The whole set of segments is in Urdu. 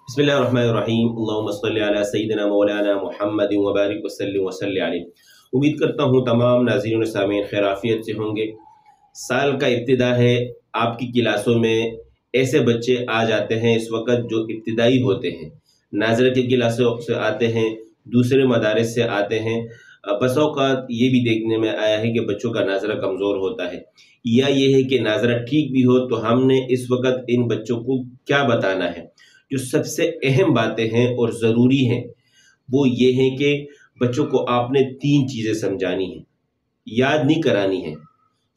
بسم اللہ الرحمن الرحیم اللہم صلی علی سیدنا مولانا محمد وبارک وسلم علیہ۔ امید کرتا ہوں تمام ناظرین و سامعین خیر عافیت سے ہوں گے۔ سال کا ابتدا ہے، آپ کی کلاسوں میں ایسے بچے آ جاتے ہیں اس وقت جو ابتدائی ہوتے ہیں، ناظرہ کی کلاسوں سے آتے ہیں، دوسرے مدارس سے آتے ہیں۔ بس اوقات یہ بھی دیکھنے میں آیا ہے کہ بچوں کا ناظرہ کمزور ہوتا ہے، یا یہ ہے کہ ناظرہ ٹھیک بھی ہو تو ہم نے اس وقت ان بچوں کو کیا بتانا ہے۔ جو سب سے اہم باتیں ہیں اور ضروری ہیں وہ یہ ہیں کہ بچوں کو آپ نے 3 چیزیں سمجھانی ہیں، یاد نہیں کرانی ہے،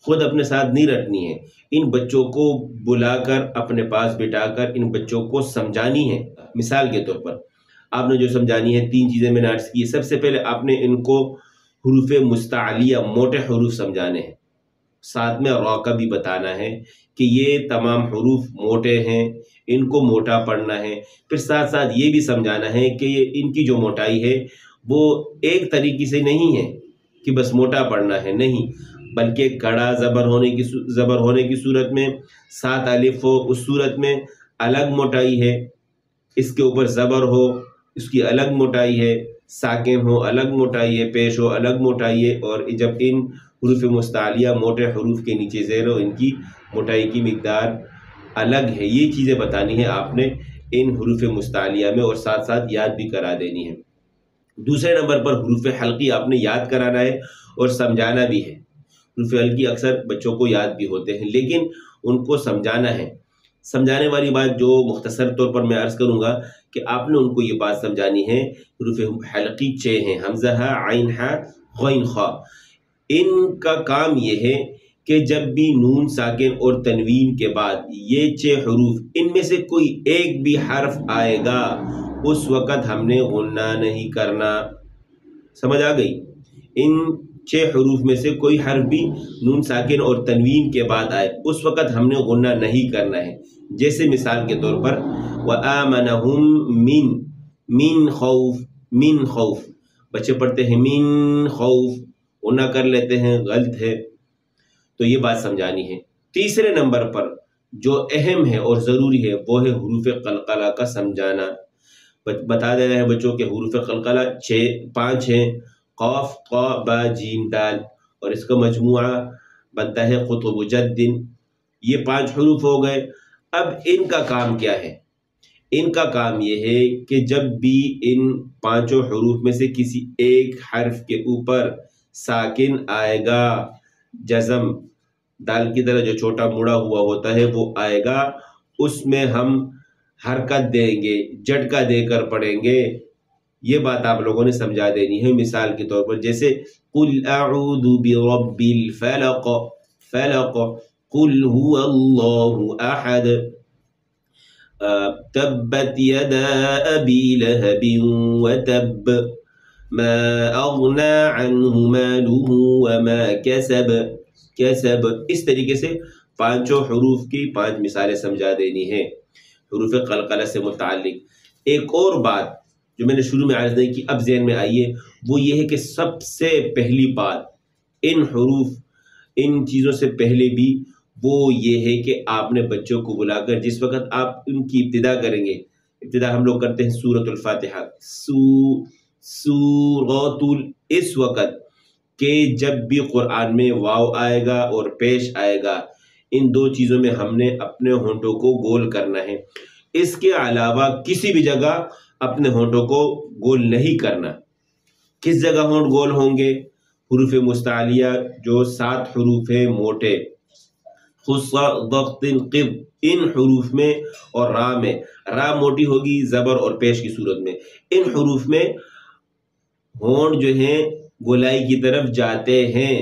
خود اپنے ساتھ نہیں رٹنی ہے، ان بچوں کو بلا کر اپنے پاس بٹھا کر ان بچوں کو سمجھانی ہے۔ مثال کے طور پر آپ نے جو سمجھانی ہے 3 چیزیں میں نے عرض کی۔ سب سے پہلے آپ نے ان کو حروف مستعلیہ موٹے حروف سمجھانے ہیں، ساتھ میں را کا بھی بتانا ہے کہ یہ تمام حروف موٹے ہیں، ان کو موٹا پڑھنا ہے۔ پھر ساتھ ساتھ یہ بھی سمجھانا ہے کہ ان کی جو موٹائی ہے وہ ایک طریقے سے نہیں ہے کہ بس موٹا پڑھنا ہے، نہیں، بلکہ کڑا زبر ہونے کی صورت میں 7 الف ہو، اس صورت میں الگ موٹائی ہے، اس کے اوپر زبر ہو اس کی الگ موٹائی ہے، ساکن ہو الگ موٹائی ہے، پیش ہو الگ موٹائی ہے، اور جب ان حروف مستعلیہ موٹے حروف کے نیچے زیر ہو ان کی موٹائی کی مقدار الگ ہے۔ یہ چیزیں بتانی ہے آپ نے ان حروف مستعلیہ میں، اور ساتھ ساتھ یاد بھی کرا دینی ہے۔ دوسرے نمبر پر حروف حلقی آپ نے یاد کرانا ہے اور سمجھانا بھی ہے۔ حروف حلقی اکثر بچوں کو یاد بھی ہوتے ہیں لیکن ان کو سمجھانا ہے۔ سمجھانے والی بات جو مختصر طور پر میں عرض کروں گا کہ آپ نے ان کو یہ بات سمجھانی ہے، حروف حلقی 6 ہیں، حمزہ ہا، عین ہا، غین خا۔ ان کا کام یہ ہے کہ جب بھی نون ساکن اور تنوین کے بعد یہ 6 حروف ان میں سے کوئی ایک بھی حرف آئے گا اس وقت ہم نے غنہ نہیں کرنا۔ سمجھ آ گئی؟ ان 6 حروف میں سے کوئی حرف بھی نون ساکن اور تنوین کے بعد آئے اس وقت ہم نے غنہ نہیں کرنا ہے۔ جیسے مثال کے طور پر وَآمَنَهُم مِّن خَوْفٍ، من خوف، بچے پڑھتے ہیں من خوف، غنہ کر لیتے ہیں، غلط ہے، تو یہ بات سمجھانی ہے۔ تیسرے نمبر پر جو اہم ہے اور ضروری ہے وہ ہے حروف قلقلہ کا سمجھانا۔ بتا دینا ہے بچوں کے حروف قلقلہ 5 ہیں، قاف، قا، با، جیم، دال، اور اس کا مجموعہ بنتا ہے قطب جد۔ یہ 5 حروف ہو گئے۔ اب ان کا کام کیا ہے؟ ان کا کام یہ ہے کہ جب بھی ان 5 حروف میں سے کسی ایک حرف کے اوپر ساکن آئے گا، جزم دال کی طرح جو چھوٹا مڑا ہوا ہوتا ہے وہ آئے گا، اس میں ہم حرکت دیں گے، جھٹکا دے کر پڑھیں گے۔ یہ بات آپ لوگوں نے سمجھا دینی ہے۔ مثال کے طور پر جیسے قل اعوذ برب الفلق، فلق، قل هو اللہ احد، تبت یدا ابی لہب وتب، ما اغنى عنہ مالہ وما کسب، اس طریقے سے 5 حروف کی 5 مثالیں سمجھا دینی ہے حروف قلقلہ سے متعلق۔ ایک اور بات جو میں نے شروع میں عرض نہیں کی اب ذہن میں آئی ہے وہ یہ ہے کہ سب سے پہلی بات ان حروف ان چیزوں سے پہلے بھی وہ یہ ہے کہ آپ نے بچوں کو بلا کر جس وقت آپ ان کی ابتدا کریں گے، ابتدا ہم لوگ کرتے ہیں سورۃ الفاتحہ، سورۃ، اس وقت کہ جب بھی قرآن میں واو آئے گا اور پیش آئے گا ان 2 چیزوں میں ہم نے اپنے ہونٹوں کو گول کرنا ہے۔ اس کے علاوہ کسی بھی جگہ اپنے ہونٹوں کو گول نہیں کرنا۔ کس جگہ ہونٹ گول ہوں گے؟ حروف مستعلیہ جو 7 حروف ہیں موٹے، خص، ضغط، قب، ان حروف میں، اور را میں، را موٹی ہوگی زبر اور پیش کی صورت میں، ان حروف میں ہونٹ جو ہیں گولائی کی طرف جاتے ہیں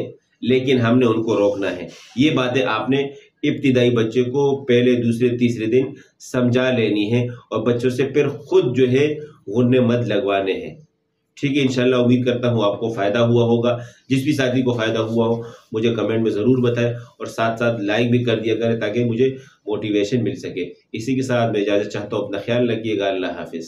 لیکن ہم نے ان کو روکنا ہے۔ یہ باتیں آپ نے ابتدائی بچے کو پہلے، دوسرے، تیسرے دن سمجھا لینی ہے اور بچوں سے پھر خود جو ہے غنّے مد لگوانے ہیں۔ ٹھیک ہے، انشاءاللہ امید کرتا ہوں آپ کو فائدہ ہوا ہوگا۔ جس بھی ساتھی کو فائدہ ہوا ہو مجھے کمنٹ میں ضرور بتائیں، اور ساتھ ساتھ لائک بھی کر دیا کریں تاکہ مجھے موٹیویشن مل سکے۔ اسی کے ساتھ میں اجازت چاہتا ہوں، اپنا خیال رکھیے گا، اللہ حافظ۔